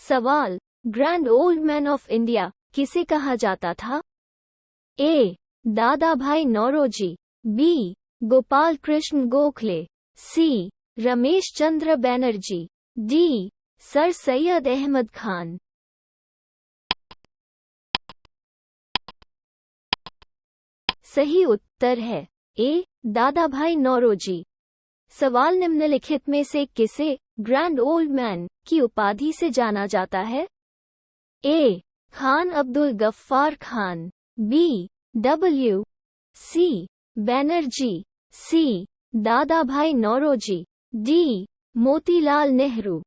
सवाल, grand old man of India किसे कहा जाता था? ए. दादा भाई नौरोजी, बी. गोपाल कृष्ण गोखले, सी. रमेश चंद्र बैनर्जी, डी. सर सैयद अहमद खान। सही उत्तर है ए. दादा भाई नौरोजी। सवाल, निम्नलिखित में से किसे ग्रैंड ओल्ड मैन की उपाधि से जाना जाता है? ए. खान अब्दुल गफ्फार खान, बी. डब्ल्यू. सी. बैनर्जी, सी. दादा भाई नौरोजी, डी. मोतीलाल नेहरू।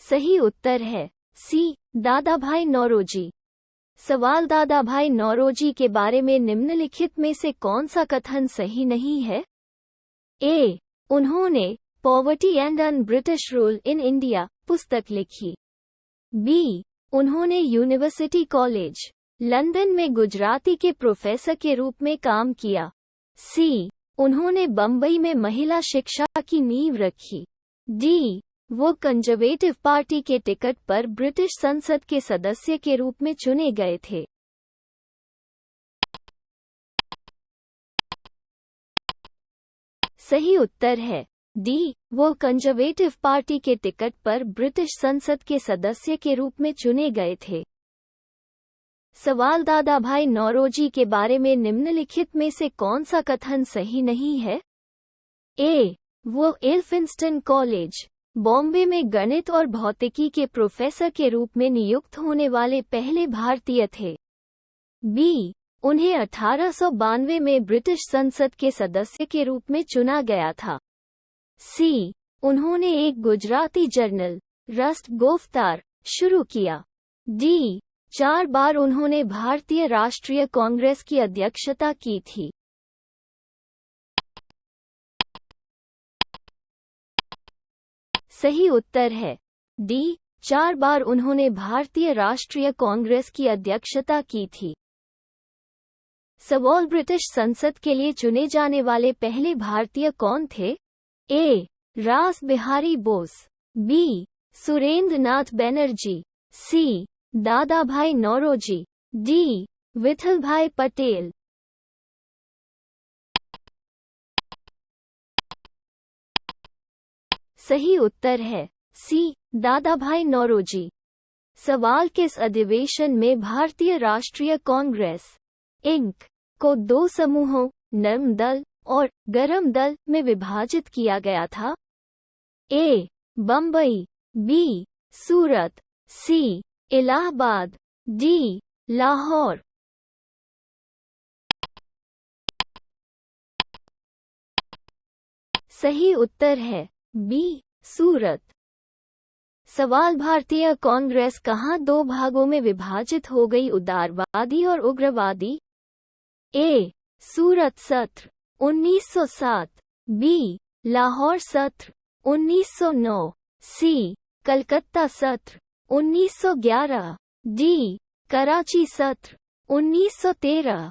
सही उत्तर है सी. दादा भाई नौरोजी। सवाल, दादा भाई नौरोजी के बारे में निम्नलिखित में से कौन सा कथन सही नहीं है? ए. उन्होंने poverty and un British rule in India पुस्तक लिखी। बी. उन्होंने यूनिवर्सिटी कॉलेज लंदन में गुजराती के प्रोफेसर के रूप में काम किया। सी. उन्होंने बम्बई में महिला शिक्षा की नींव रखी। डी. वो कंजर्वेटिव पार्टी के टिकट पर ब्रिटिश संसद के सदस्य के रूप में चुने गए थे। सही उत्तर है डी. वो कंजर्वेटिव पार्टी के टिकट पर ब्रिटिश संसद के सदस्य के रूप में चुने गए थे। सवाल, दादा भाई नौरोजी के बारे में निम्नलिखित में से कौन सा कथन सही नहीं है? ए. वो एल्फिंस्टन कॉलेज बॉम्बे में गणित और भौतिकी के प्रोफेसर के रूप में नियुक्त होने वाले पहले भारतीय थे। बी. उन्हें 1892 में ब्रिटिश संसद के सदस्य के रूप में चुना गया था। सी. उन्होंने एक गुजराती जर्नल रस्ट गोफ्तार शुरू किया। डी. 4 बार उन्होंने भारतीय राष्ट्रीय कांग्रेस की अध्यक्षता की थी। सही उत्तर है डी. 4 बार उन्होंने भारतीय राष्ट्रीय कांग्रेस की अध्यक्षता की थी। सवाल, ब्रिटिश संसद के लिए चुने जाने वाले पहले भारतीय कौन थे? ए. रास बिहारी बोस, बी. सुरेंद्र नाथ बनर्जी, सी. दादा भाई नौरोजी, डी. विठल भाई पटेल। सही उत्तर है सी. दादा भाई नौरोजी। सवाल, किस अधिवेशन में भारतीय राष्ट्रीय कांग्रेस इंक को 2 समूहों नरम दल और गरम दल में विभाजित किया गया था? ए. बम्बई, बी. सूरत, सी. इलाहाबाद, डी. लाहौर। सही उत्तर है बी. सूरत। सवाल, भारतीय कांग्रेस कहाँ 2 भागों में विभाजित हो गई, उदारवादी और उग्रवादी? ए. सूरत सत्र 1907, बी. लाहौर सत्र 1909, सी. कलकत्ता सत्र 1911, डी. कराची सत्र 1913।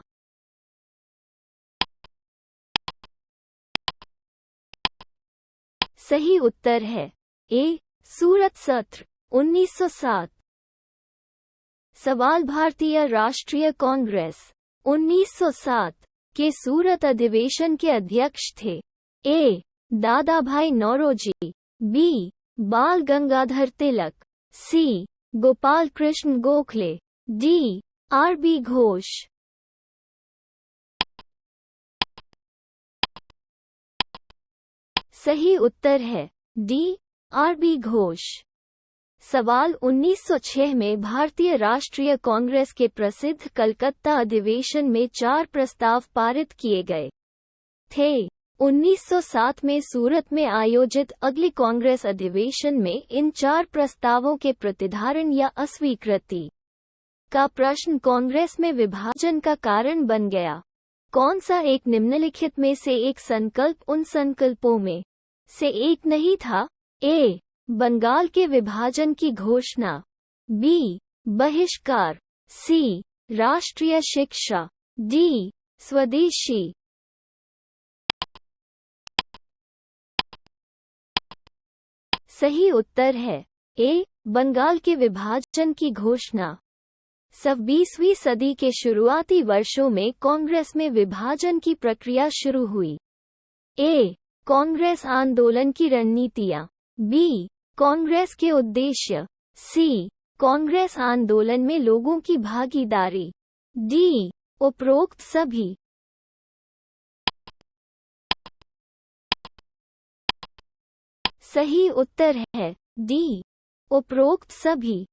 सही उत्तर है ए. सूरत सत्र 1907। सवाल, भारतीय राष्ट्रीय कांग्रेस 1907 के सूरत अधिवेशन के अध्यक्ष थे? ए. दादा भाई Naoroji, B. Bal Gangadhar Tilak, C. Gopal Krishna Gokhale, D. R B Ghosh. सही उत्तर है डी. R B Ghosh. सवाल, 1906 में भारतीय राष्ट्रीय कांग्रेस के प्रसिद्ध कलकत्ता अधिवेशन में 4 प्रस्ताव पारित किए गए थे। 1907 में सूरत में आयोजित अगले कांग्रेस अधिवेशन में इन 4 प्रस्तावों के प्रतिधारण या अस्वीकृति का प्रश्न कांग्रेस में विभाजन का कारण बन गया। कौन सा एक निम्नलिखित में से एक संकल्प उन संकल्पों में से एक नहीं था? ए. बंगाल के विभाजन की घोषणा, बी. बहिष्कार, सी. राष्ट्रीय शिक्षा, डी. स्वदेशी। सही उत्तर है ए, बंगाल के विभाजन की घोषणा। 20वीं सदी के शुरुआती वर्षों में कांग्रेस में विभाजन की प्रक्रिया शुरू हुई। ए, कांग्रेस आंदोलन की रणनीतियां। बी, कांग्रेस के उद्देश्य। सी, कांग्रेस आंदोलन में लोगों की भागीदारी। डी, उपरोक्त सभी। सही उत्तर है डी, उपरोक्त सभी।